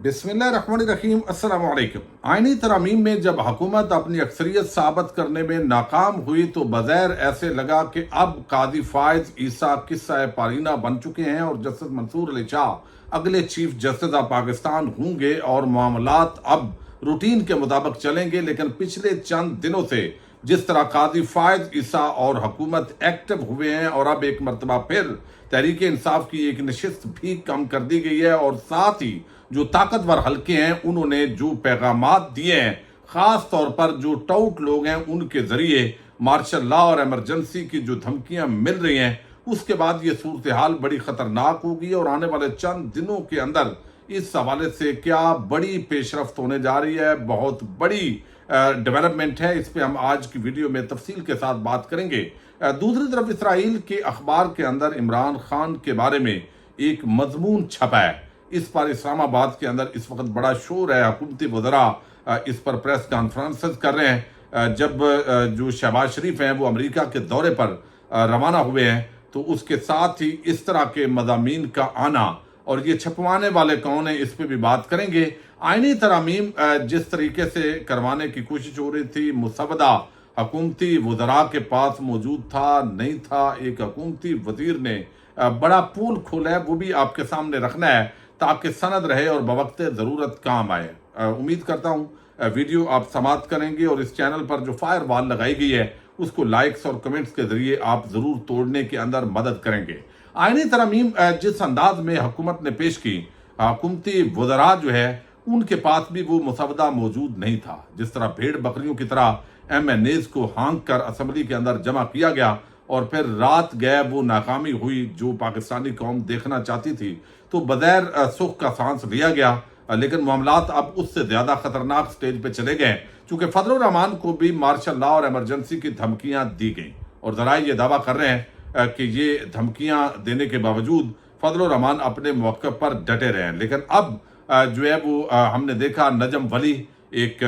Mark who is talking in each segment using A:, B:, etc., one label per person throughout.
A: बिस्मिल्लाहिर्रहमानिर्रहीम अस्सलाम वालेकुम। आईनी तरमीम में जब हुकूमत अपनी अक्सरियत साबित करने में नाकाम हुई तो बज़ैर ऐसे लगा कि अब कादी फायज ईसा किस्सा पारीना बन चुके हैं और जस्टिस मंसूर अली शाह अगले चीफ जस्टिस ऑफ पाकिस्तान होंगे और मामलात अब रूटीन के मुताबिक चलेंगे। लेकिन पिछले चंद दिनों से जिस तरह कादी फायज ईसा और हुकूमत एक्टिव हुए हैं और अब एक मरतबा फिर तहरीक इंसाफ की एक नशिस्त भी कम कर दी गई है और साथ ही जो ताकतवर हल्के हैं उन्होंने जो पैगामात दिए हैं, खास तौर पर जो टाउट लोग हैं उनके जरिए मार्शल लॉ और इमरजेंसी की जो धमकियां मिल रही हैं, उसके बाद ये सूरत हाल बड़ी खतरनाक होगी और आने वाले चंद दिनों के अंदर इस हवाले से क्या बड़ी पेशरफ्त होने जा रही है, बहुत बड़ी डेवलपमेंट है। इस पे हम आज की वीडियो में तफसील के साथ बात करेंगे। दूसरी तरफ इसराइल के अखबार के अंदर इमरान खान के बारे में एक मजमून छपा है। इस पर इस्लामाबाद के अंदर इस वक्त बड़ा शोर है। हुकूमती वज़रा इस पर प्रेस कॉन्फ्रेंसेस कर रहे हैं। जब जो शहबाज शरीफ हैं वो अमेरिका के दौरे पर रवाना हुए हैं तो उसके साथ ही इस तरह के मज़ामीन का आना और ये छपवाने वाले कौन है, इस पे भी बात करेंगे। आईनी तरमीम जिस तरीके से करवाने की कोशिश हो रही थी, मुसवदा हुकूमती वज़रा के पास मौजूद था नहीं था, एक हुकूमती वज़ीर ने बड़ा पोल खोला है, वो भी आपके सामने रखना है ताकि सनद रहे और बवक्त ज़रूरत काम आए। उम्मीद करता हूँ वीडियो आप समाप्त करेंगे और इस चैनल पर जो फायर वॉल लगाई गई है उसको लाइक्स और कमेंट्स के जरिए आप ज़रूर तोड़ने के अंदर मदद करेंगे। आईनी तरमीम जिस अंदाज में हुकूमत ने पेश की, हुकूमती वज़रा जो है उनके पास भी वो मुसवदा मौजूद नहीं था। जिस तरह भेड़ बकरियों की तरह MNAs को हाँक कर असम्बली के अंदर जमा किया गया और फिर रात गए वो नाकामी हुई जो पाकिस्तानी कौम देखना चाहती थी, तो बगैर सुख का सांस लिया गया। लेकिन मामलात अब उससे ज़्यादा खतरनाक स्टेज पे चले गए क्योंकि फजल रहमान को भी मार्शल लॉ और इमरजेंसी की धमकियां दी गई और ज़राए ये दावा कर रहे हैं कि ये धमकियां देने के बावजूद फजल रहमान अपने मौक़िफ़ पर डटे रहे हैं। लेकिन अब जो है वो हमने देखा नजम वली एक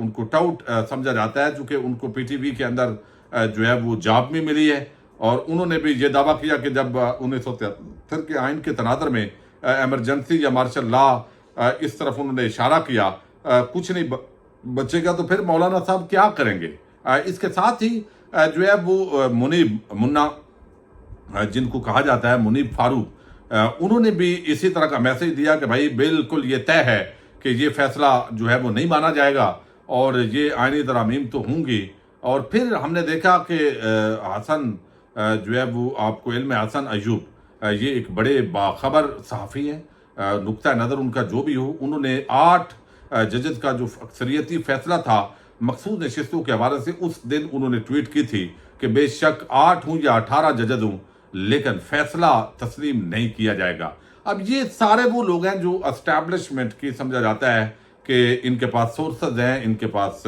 A: उनको टाउट समझा जाता है चूँकि उनको PTV के अंदर जो है वो जॉब भी मिली है और उन्होंने भी ये दावा किया कि जब 1973 के आइन के तनादर में इमरजेंसी या मार्शल लॉ इस तरफ उन्होंने इशारा किया कुछ नहीं बचेगा तो फिर मौलाना साहब क्या करेंगे। इसके साथ ही जो है वो मुनीब मुन्ना जिनको कहा जाता है मुनीब फारूक, उन्होंने भी इसी तरह का मैसेज दिया कि भाई बिल्कुल ये तय है कि ये फैसला जो है वो नहीं माना जाएगा और ये आईनी तरमीम तो होंगी। और फिर हमने देखा कि हसन जो है वो आपको इल्म हसन अयूब, ये एक बड़े बाखबर सहाफ़ी हैं, नुक्ता नज़र उनका जो भी हो, उन्होंने 8 जजेस का जो अक्सरियती फैसला था मखसूस नशिस्तों के हवाले से उस दिन उन्होंने ट्वीट की थी कि बेशक 8 हूँ या 18 जजेस हूँ लेकिन फैसला तस्लीम नहीं किया जाएगा। अब ये सारे वो लोग हैं जो एस्टैब्लिशमेंट की समझा जाता है कि इनके पास सोर्सेज हैं, इनके पास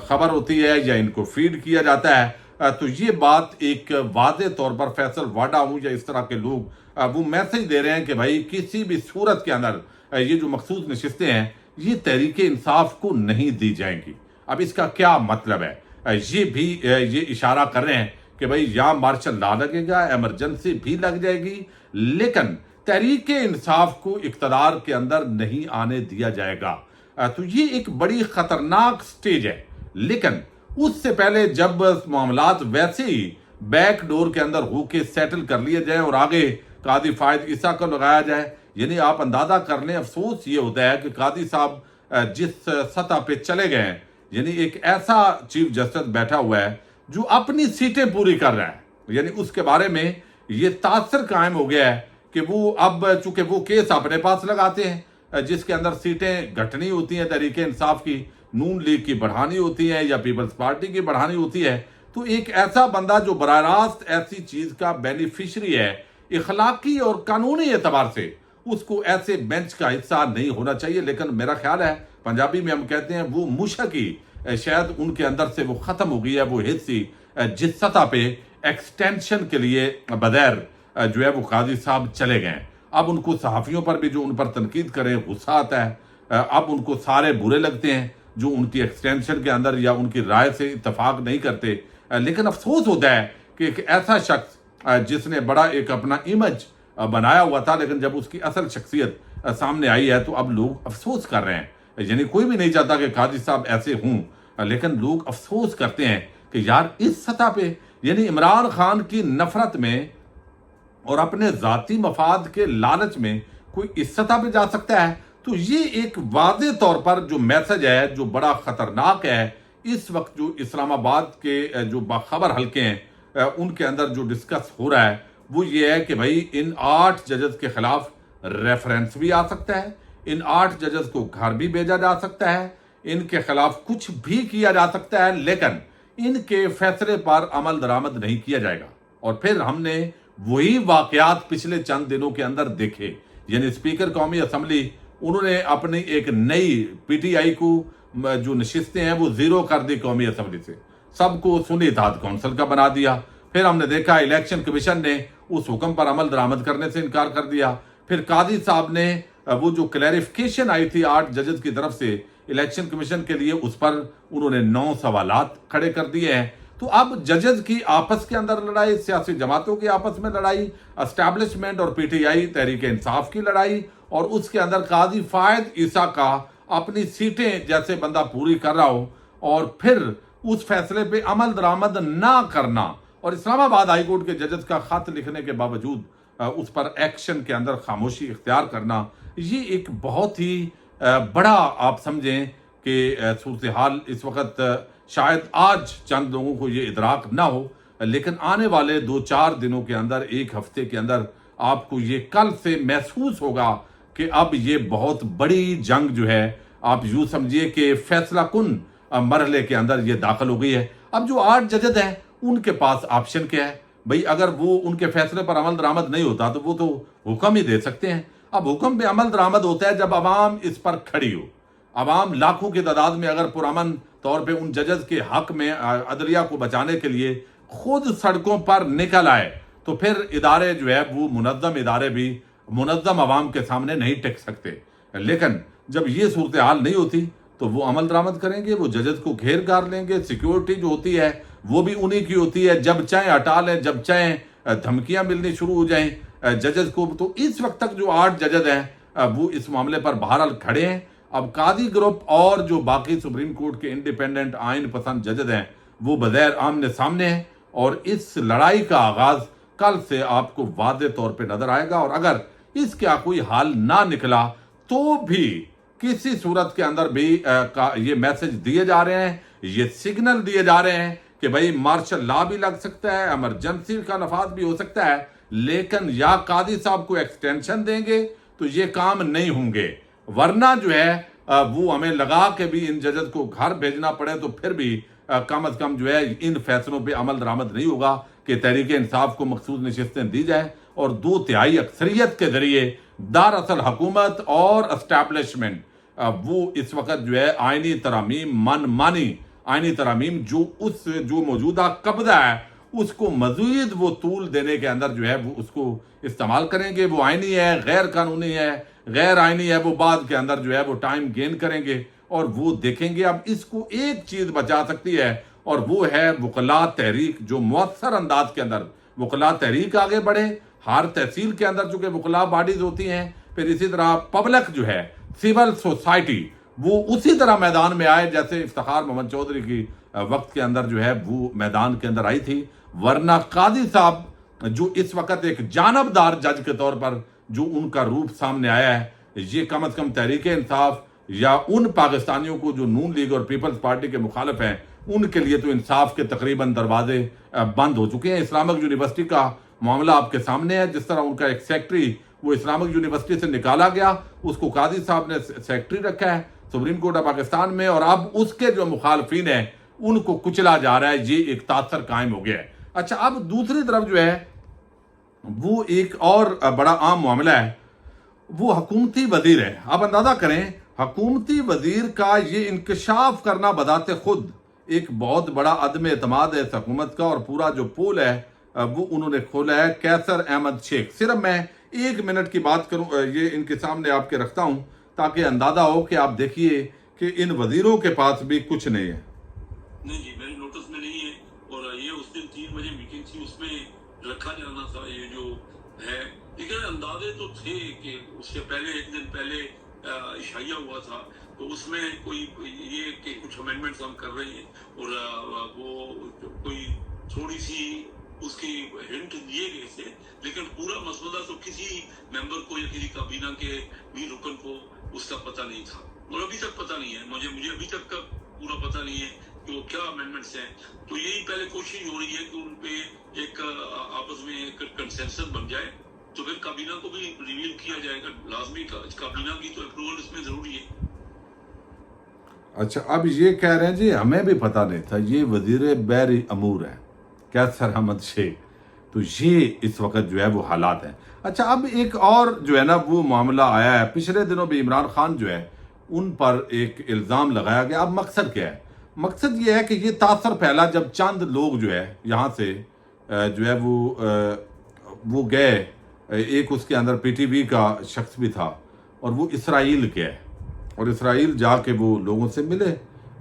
A: खबर होती है या इनको फीड किया जाता है। तो ये बात एक वाज़े तौर पर फैसल वाडा हूँ या इस तरह के लोग वो मैसेज दे रहे हैं कि भाई किसी भी सूरत के अंदर ये जो मखसूस नशिस्तें हैं ये तहरीक इंसाफ को नहीं दी जाएंगी। अब इसका क्या मतलब है, ये भी ये इशारा कर रहे हैं कि भाई यहाँ मार्शल लॉ लगेगा, इमरजेंसी भी लग जाएगी, लेकिन तहरीक इंसाफ को इक़्तिदार के अंदर नहीं आने दिया जाएगा। तो ये एक बड़ी खतरनाक स्टेज है। लेकिन उससे पहले जब मामलात वैसे ही बैक डोर के अंदर होके सेटल कर लिए जाए और आगे कादी फायद ईसा को लगाया जाए, यानी आप अंदाजा कर लें, अफसोस ये होता है कि कादी साहब जिस सतह पे चले गए हैं, यानी एक ऐसा चीफ जस्टिस बैठा हुआ है जो अपनी सीटें पूरी कर रहा है, यानी उसके बारे में ये तासर कायम हो गया है कि वो अब चूंकि वो केस अपने पास लगाते हैं जिसके अंदर सीटें घटनी होती हैं तहरीक इंसाफ की, नून लीग की बढ़ानी होती है या पीपल्स पार्टी की बढ़ानी होती है, तो एक ऐसा बंदा जो बराह रास्त ऐसी चीज का बेनिफिशरी है इखलाकी और कानूनी एतबार से, उसको ऐसे बेंच का हिस्सा नहीं होना चाहिए। लेकिन मेरा ख्याल है पंजाबी में हम कहते हैं वो मुशकी शायद उनके अंदर से वो खत्म हो गई है, वो हिस्सी जिस सतह पे एक्सटेंशन के लिए बगैर जो है वो काजी साहब चले गए। अब उनको सहाफ़ियों पर भी जो उन पर तनकीद करें गुस्सा आता है, अब उनको सारे बुरे लगते हैं जो उनकी एक्सटेंशन के अंदर या उनकी राय से इत्तफाक नहीं करते। लेकिन अफसोस होता है कि एक ऐसा शख्स जिसने बड़ा एक अपना इमेज बनाया हुआ था, लेकिन जब उसकी असल शख्सियत सामने आई है, तो अब लोग अफसोस कर रहे हैं। यानी कोई भी नहीं चाहता कि काजी साहब ऐसे हों, लेकिन लोग अफसोस करते हैं कि यार इस सतह पे, यानी इमरान खान की नफरत में और अपने जाती मफाद के लालच में कोई इस सतह पे जा सकता है। तो ये एक वाज़े तौर पर जो मैसेज है, जो बड़ा खतरनाक है, इस वक्त जो इस्लामाबाद के जो बाखबर हल्के हैं उनके अंदर जो डिस्कस हो रहा है वो ये है कि भाई इन 8 जजेस के खिलाफ रेफरेंस भी आ सकता है, इन 8 जजेस को घर भी भेजा जा सकता है, इनके खिलाफ कुछ भी किया जा सकता है, लेकिन इनके फैसले पर अमल दरामद नहीं किया जाएगा। और फिर हमने वही वाकयात पिछले चंद दिनों के अंदर देखे। यानी स्पीकर कौमी असम्बली, उन्होंने अपनी एक नई पीटीआई को जो नशिस्तें हैं वो जीरो कर दी कौमी असम्बली से, सबको सुन्नी इत्तेहाद कौंसिल का बना दिया। फिर हमने देखा इलेक्शन कमीशन ने उस हुक्म पर अमल दरामद करने से इनकार कर दिया। फिर कादी साहब ने वो जो क्लैरिफिकेशन आई थी 8 जजेस की तरफ से इलेक्शन कमीशन के लिए, उस पर उन्होंने 9 सवालात खड़े कर दिए हैं। तो अब जजेस की आपस के अंदर लड़ाई, सियासी जमातों की आपस में लड़ाई, एस्टैब्लिशमेंट और पीटीआई तहरीक इंसाफ की लड़ाई, और उसके अंदर काजी फायद ईसा का अपनी सीटें जैसे बंदा पूरी कर रहा हो और फिर उस फैसले पे अमल दरामद ना करना, और इस्लामाबाद हाई कोर्ट के जजेस का खत लिखने के बावजूद उस पर एक्शन के अंदर खामोशी इख्तियार करना, ये एक बहुत ही बड़ा आप समझें कि सूरत हाल इस वक्त शायद आज चंद लोगों को ये इदराक ना हो, लेकिन आने वाले 2-4 दिनों के अंदर, एक हफ्ते के अंदर आपको ये कल से महसूस होगा कि अब ये बहुत बड़ी जंग जो है, आप यूं समझिए कि फैसला कुन मरहले के अंदर ये दाखिल हो गई है। अब जो 8 जजेस हैं उनके पास ऑप्शन क्या है भाई, अगर वो उनके फैसले पर अमल दरामद नहीं होता तो वो तो हुक्म ही दे सकते हैं। अब हुक्म पे अमल दरामद होता है जब अवाम इस पर खड़ी हो, अवाम लाखों की तादाद में अगर पुरअमन तौर पे उन जजेस के हक में अदलिया को बचाने के लिए खुद सड़कों पर निकल आए, तो फिर इदारे जो है वो मुनज़्ज़म इदारे भी मुनज़्ज़म अवाम के सामने नहीं टिक सकते। लेकिन जब ये सूरत हाल नहीं होती तो वो अमल दरामद करेंगे, वो जजेस को घेर कर लेंगे। सिक्योरिटी जो होती है वो भी उन्हीं की होती है, जब चाहे हटा लें, जब चाहे धमकियां मिलनी शुरू हो जाएं जजेस को। तो इस वक्त तक जो 8 जजेस हैं वो इस मामले पर बहरहाल खड़े हैं। अब कादी ग्रुप और जो बाकी सुप्रीम कोर्ट के इंडिपेंडेंट आइन पसंद जजेस हैं वो बगैर आमने सामने हैं, और इस लड़ाई का आगाज कल से आपको वादे तौर पे नजर आएगा। और अगर इसका कोई हाल ना निकला तो भी किसी सूरत के अंदर भी ये मैसेज दिए जा रहे हैं, ये सिग्नल दिए जा रहे हैं कि भाई मार्शल लॉ भी लग सकता है, इमरजेंसी का नफाज भी हो सकता है, लेकिन या कादी साहब को एक्सटेंशन देंगे तो ये काम नहीं होंगे, वरना जो है वो हमें लगा के भी इन जजेस को घर भेजना पड़े तो फिर भी कम अज कम जो है इन फैसलों पे अमल दरामद नहीं होगा कि तहरीक इंसाफ को मखसूस नशिस्तें दी जाए और 2/3 अक्सरियत के जरिए दरअसल हुकूमत और एस्टैब्लिशमेंट वो इस वक्त जो है आईनी तरामीम, मनमानी आईनी तरामीम जो मौजूदा कब्जा है उसको मजीद वो तूल देने के अंदर जो है वो उसको इस्तेमाल करेंगे। वो आईनी है, गैर कानूनी है, गैर आईनी है, वो बाद के अंदर जो है वो टाइम गेन करेंगे और वो देखेंगे। अब इसको एक चीज बचा सकती है और वो है वकला तहरीक, जो मुअस्सर अंदाज के अंदर वकला तहरीक आगे बढ़े। हर तहसील के अंदर चूंकि वकला बॉडीज होती हैं, फिर इसी तरह पब्लिक जो है, सिविल सोसाइटी, वो उसी तरह मैदान में आए जैसे इफ्तिखार मोहम्मद चौधरी की वक्त के अंदर जो है वो मैदान के अंदर आई थी। वरना कादी साहब जो इस वक्त एक जानबदार जज के तौर पर जो उनका रूप सामने आया है, ये कम अज कम तहरीक इंसाफ या उन पाकिस्तानियों को जो नून लीग और पीपल्स पार्टी के मुखालिफ हैं उनके लिए तो इंसाफ के तकरीबन दरवाजे बंद हो चुके हैं। इस्लामिक यूनिवर्सिटी का मामला आपके सामने है, जिस तरह उनका एक सेक्रेटरी वो इस्लामिक यूनिवर्सिटी से निकाला गया, उसको कादी साहब ने सेक्रेटरी रखा है सुप्रीम कोर्ट ऑफ पाकिस्तान में, और अब उसके जो मुखालफिन हैं उनको कुचला जा रहा है। ये एक तासर कायम हो गया है। अच्छा, अब दूसरी तरफ जो है वो एक और बड़ा आम मामला है, वो हुकूमती वजीर है। अब अंदाजा करें, हुकूमती वजीर का ये इंकशाफ करना बदाते खुद एक बहुत बड़ा अदम एतमाद है इस हुकूमत का, और पूरा जो पोल है वो उन्होंने खोला है कैसर अहमद शेख। सिर्फ मैं 1 मिनट की बात करूं, ये इनके सामने आपके रखता हूं ताकि अंदाजा हो कि आप देखिए कि इन वजीरों के पास भी कुछ नहीं है।
B: नहीं जी, मेरे नोटिस में नहीं है, और ये उस दिन 3 बजे मीटिंग थी, उसमें रखा जाना था ये जो है लेकिन अंदाजे तो थे कि उससे पहले एक दिन पहले इशाइया हुआ था, तो उसमें कोई ये कि कुछ अमेंडमेंट्स हम कर रहे हैं और वो कोई थोड़ी सी उसकी हिंट दिए गए थे, लेकिन पूरा मसला तो किसी मेंबर को या किसी काबीना के भी रुकन को उसका पता नहीं था और अभी तक पता नहीं है। मुझे अभी तक का पूरा पता नहीं है कि वो क्या अमेंडमेंट्स हैं। तो यही पहले कोशिश हो रही है कि उन पे एक आपस में एक कंसेंसस बन जाए, तो फिर काबीना को भी रिवील किया जाएगा। लाजमी काबीना की तो अप्रूवल इसमें जरूरी है।
A: अच्छा, अब ये कह रहे हैं जी हमें भी पता नहीं था, ये वजीर बैर अमूर है कैसर अहमद शेख, तो ये इस वक्त जो है वो हालात हैं। अच्छा, अब एक और जो है ना वो मामला आया है, पिछले दिनों भी इमरान खान जो है उन पर एक इल्ज़ाम लगाया गया। अब मकसद क्या है? मकसद ये है कि ये तासर फैला जब चंद लोग जो है यहाँ से जो है वो गए, एक उसके अंदर पीटीवी का शख्स भी था और वो इसराइल गए और इसराइल जाके वो लोगों से मिले,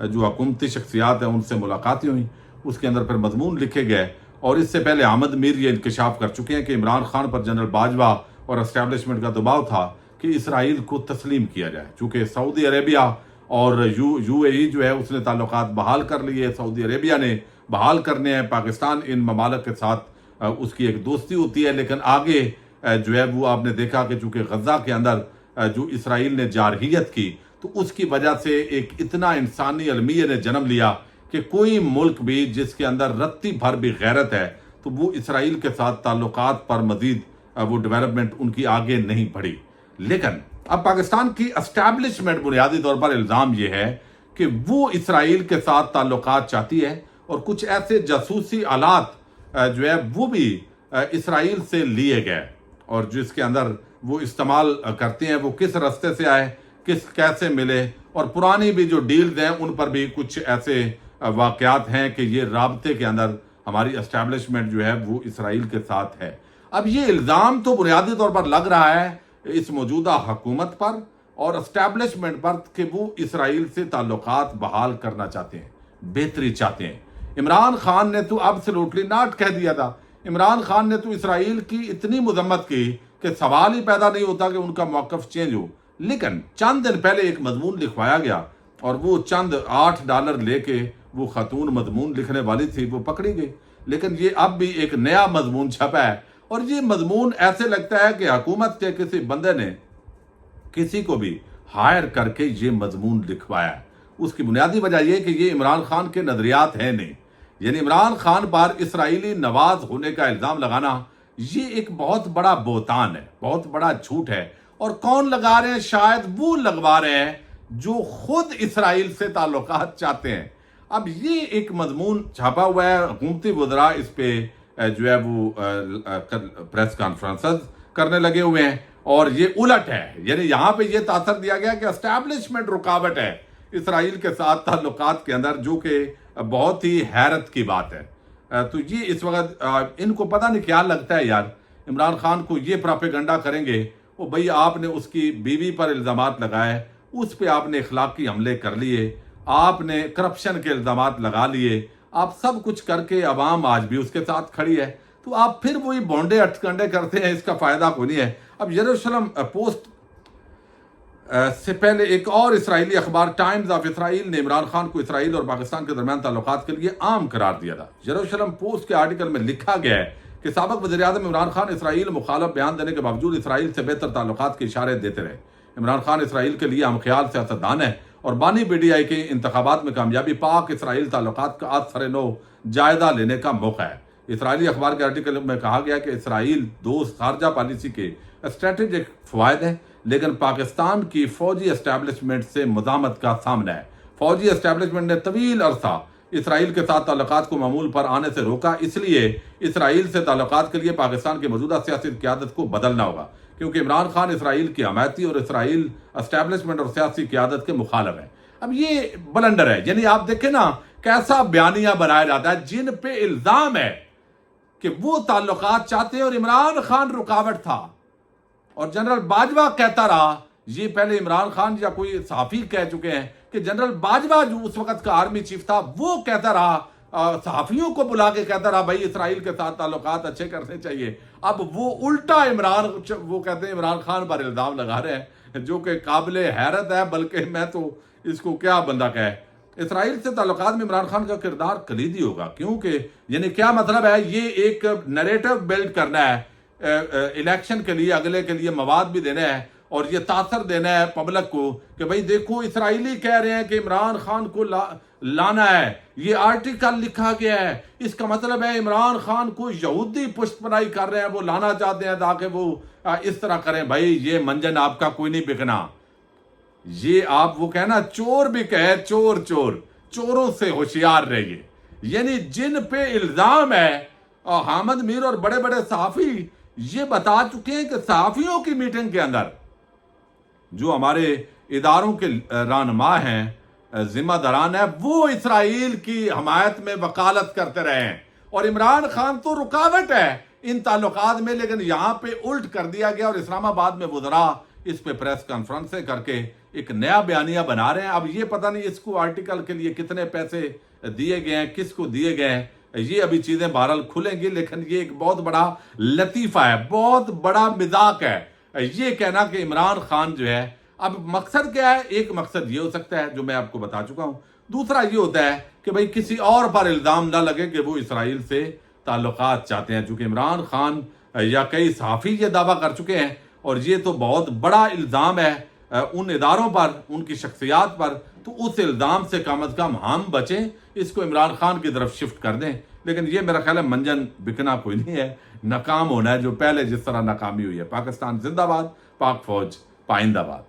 A: जो हुकूमती शख्सियात हैं उनसे मुलाकातें हुई, उसके अंदर फिर मजमून लिखे गए। और इससे पहले अहमद मीर ये इंकशाफ कर चुके हैं कि इमरान खान पर जनरल बाजवा और एस्टैब्लिशमेंट का दबाव था कि इसराइल को तस्लीम किया जाए, चूँकि सऊदी अरेबिया और यूएई जो है उसने ताल्लुकात बहाल कर लिए, सऊदी अरेबिया ने बहाल करने हैं, पाकिस्तान इन ममालिक के साथ उसकी एक दोस्ती होती है, लेकिन आगे जो है वो आपने देखा कि चूँकि गजा के अंदर जो इसराइल ने जारहियत की, तो उसकी वजह से एक इतना इंसानी अलमिया ने जन्म लिया कि कोई मुल्क भी जिसके अंदर रत्ती भर भी गैरत है, तो वो इसराइल के साथ ताल्लुकात पर मजीद वो डेवलपमेंट उनकी आगे नहीं बढ़ी। लेकिन अब पाकिस्तान की एस्टैब्लिशमेंट बुनियादी तौर पर इल्ज़ाम ये है कि वो इसराइल के साथ ताल्लुकात चाहती है और कुछ ऐसे जासूसी आलात जो है वो भी इसराइल से लिए गए और जिसके अंदर वो इस्तेमाल करते हैं, वो किस रास्ते से आए, कैसे मिले, और पुरानी भी जो डील्स हैं उन पर भी कुछ ऐसे वाक़यात हैं कि ये राब्ते के अंदर हमारी एस्टैब्लिशमेंट जो है वो इसराइल के साथ है। अब ये इल्ज़ाम तो बुनियादी तौर पर लग रहा है इस मौजूदा हुकूमत पर और एस्टैब्लिशमेंट पर कि वो इसराइल से ताल्लुकात बहाल करना चाहते हैं, बेहतरी चाहते हैं। इमरान खान ने तो एब्सोल्युटली नॉट कह दिया था। इमरान खान ने तो इसराइल की इतनी मजम्मत की कि सवाल ही पैदा नहीं होता कि उनका मौक़िफ़ चेंज हो। लेकिन चंद दिन पहले एक मजमून लिखवाया गया और वो चंद $8 लेके वो खातून मजमून लिखने वाली थी, वो पकड़ी गई। लेकिन ये अब भी एक नया मजमून छपा है और ये मजमून ऐसे लगता है कि हुकूमत के किसी बंदे ने किसी को भी हायर करके ये मजमून लिखवाया। उसकी बुनियादी वजह यह कि ये इमरान खान के नजरियात हैं नहीं, यानी इमरान खान पर इसराइली नवाज होने का इल्ज़ाम लगाना ये एक बहुत बड़ा बोहतान है, बहुत बड़ा झूठ है। और कौन लगा रहे हैं? शायद वो लगवा रहे हैं जो खुद इसराइल से ताल्लुकात चाहते हैं। अब ये एक मजमून छापा हुआ है, हुकूमती वज़रा इस पे जो है वो प्रेस कॉन्फ्रेंसेस करने लगे हुए हैं और ये उलट है, यानी यहाँ पे ये तासर दिया गया कि एस्टैब्लिशमेंट रुकावट है इसराइल के साथ ताल्लुकात के अंदर, जो कि बहुत ही हैरत की बात है। तो ये इस वक्त इनको पता नहीं क्या लगता है यार, इमरान खान को ये प्रोपेगेंडा करेंगे, वो भाई आपने उसकी बीवी पर इल्ज़ामात लगाए, उस पर आपने इखलाकी हमले कर लिए, आपने करप्शन के इल्ज़ामात लगा लिए, आप सब कुछ करके अवाम आज भी उसके साथ खड़ी है, तो आप फिर वही बोंडे अटकंडे करते हैं, इसका फ़ायदा कोई नहीं है। अब यरूशलेम पोस्ट से पहले एक और इसराइली अखबार टाइम्स ऑफ इसराइल ने इमरान खान को इसराइल और पाकिस्तान के दरमियान ताल्लुकात के लिए आम करार दिया था। यरूशलेम पोस्ट के आर्टिकल में लिखा गया है कि साबिक वज़ीर-ए-आज़म इमरान खान इसराइल मुखालफ बयान देने के बावजूद इसराइल से बेहतर ताल्लुकात के इशारे देते रहे। इमरान खान इसराइल के लिए हमख्याल सियासतदान है और बानी BDI के इंतखाबात में कामयाबी पाक इसराइल ताल्लुकात का आज सरे नो जायजा लेने का मौका है। इसराइली अखबार के आर्टिकल में कहा गया कि इसराइल दोस्त खारजा पॉलिसी के स्ट्रेटेजिक फ़वायद हैं, लेकिन पाकिस्तान की फ़ौजी एस्टैब्लिशमेंट से मज़ामत का सामना है। फ़ौजी एस्टैब्लिशमेंट ने तवील अरसा इसराइल के साथ ताल्लुकात को मामूल पर आने से रोका, इसलिए इसराइल से ताल्लुकात के लिए पाकिस्तान की मौजूदा सियासी क़यादत को बदलना होगा, क्योंकि इमरान खान इसराइल की हमायती और इसराइल एस्टैब्लिशमेंट और सियासी क़यादत के मुखालिफ है। अब ये बलंडर है, यानी आप देखें ना कैसा बयानिया बनाया जाता है जिन पे इल्ज़ाम है कि वो ताल्लुकात चाहते हैं और इमरान खान रुकावट था, और जनरल बाजवा कहता रहा, ये पहले इमरान खान या कोई सहाफ़ी कह चुके हैं कि जनरल बाजवा जो उस वक्त का आर्मी चीफ था वो कहता रहा صحافیوں کو بلا کے کہتا رہا بھائی اسرائیل کے ساتھ تعلقات اچھے کرنے چاہیے. اب وہ الٹا وہ کہتے ہیں عمران خان پر الزام لگا رہے ہیں جو کہ قابل حیرت ہے, بلکہ میں تو اس کو کیا بندہ کہے. اسرائیل سے تعلقات میں عمران خان کا کردار کلیدی ہوگا, کیونکہ یعنی کیا مطلب ہے, یہ ایک نیریٹو بلڈ کرنا ہے الیکشن کے لیے, اگلے کے لیے مواد بھی دینا ہے اور یہ تاثر دینا ہے پبلک کو کہ بھئی دیکھو اسرائیلی کہہ رہے ہیں کہ عمران خان کو لانا ہے, یہ آرٹیکل لکھا گیا ہے, اس کا مطلب ہے عمران خان کو یہودی پشت پناہی کر رہے ہیں, وہ لانا چاہتے ہیں تاکہ وہ اس طرح کریں. بھائی یہ منجن آپ کا کوئی نہیں بکنا, یہ آپ وہ کہنا چور بھی کہے چور چور, چوروں سے ہوشیار رہیے. یعنی جن پہ الزام ہے حامد میر اور بڑے بڑے صحافی یہ بتا چکے ہیں کہ صحافیوں کی میٹنگ کے اندر جو ہمارے اداروں کے رہنما ہیں, ذمہ داران ہیں, وہ اسرائیل کی حمایت میں وکالت کرتے رہے ہیں اور عمران خان تو رکاوٹ ہے ان تعلقات میں. لیکن یہاں پہ الٹ کر دیا گیا اور اسلام آباد میں وزراء اس پہ پریس کانفرنسیں کر کے ایک نیا بیانیہ بنا رہے ہیں. اب یہ پتہ نہیں اس کو آرٹیکل کے لیے کتنے پیسے دیے گئے ہیں, کس کو دیے گئے ہیں, یہ ابھی چیزیں بہرحال کھلیں گی. لیکن یہ ایک بہت بڑا لطیفہ ہے, بہت بڑا مذاق ہے یہ کہنا کہ عمران خان جو ہے. اب مقصد کیا ہے, ایک مقصد یہ ہو سکتا ہے جو میں آپ کو بتا چکا ہوں, دوسرا یہ ہوتا ہے کہ بھئی کسی اور پر الزام نہ لگے کہ وہ اسرائیل سے تعلقات چاہتے ہیں, چونکہ عمران خان یا کئی صحافی یہ دعویٰ کر چکے ہیں اور یہ تو بہت بڑا الزام ہے ان اداروں پر, ان کی شخصیات پر. تو اس الزام سے کم از کم ہم بچیں, اس کو عمران خان کی طرف شفٹ کر دیں. لیکن یہ میرا خیال ہے منجن بکنا کوئی نہیں ہے, ناکام ہونا ہے جو پہلے جس طرح ناکامی ہوئی ہے. پاکستان زندہ باد, پاک فوج پائندہ باد.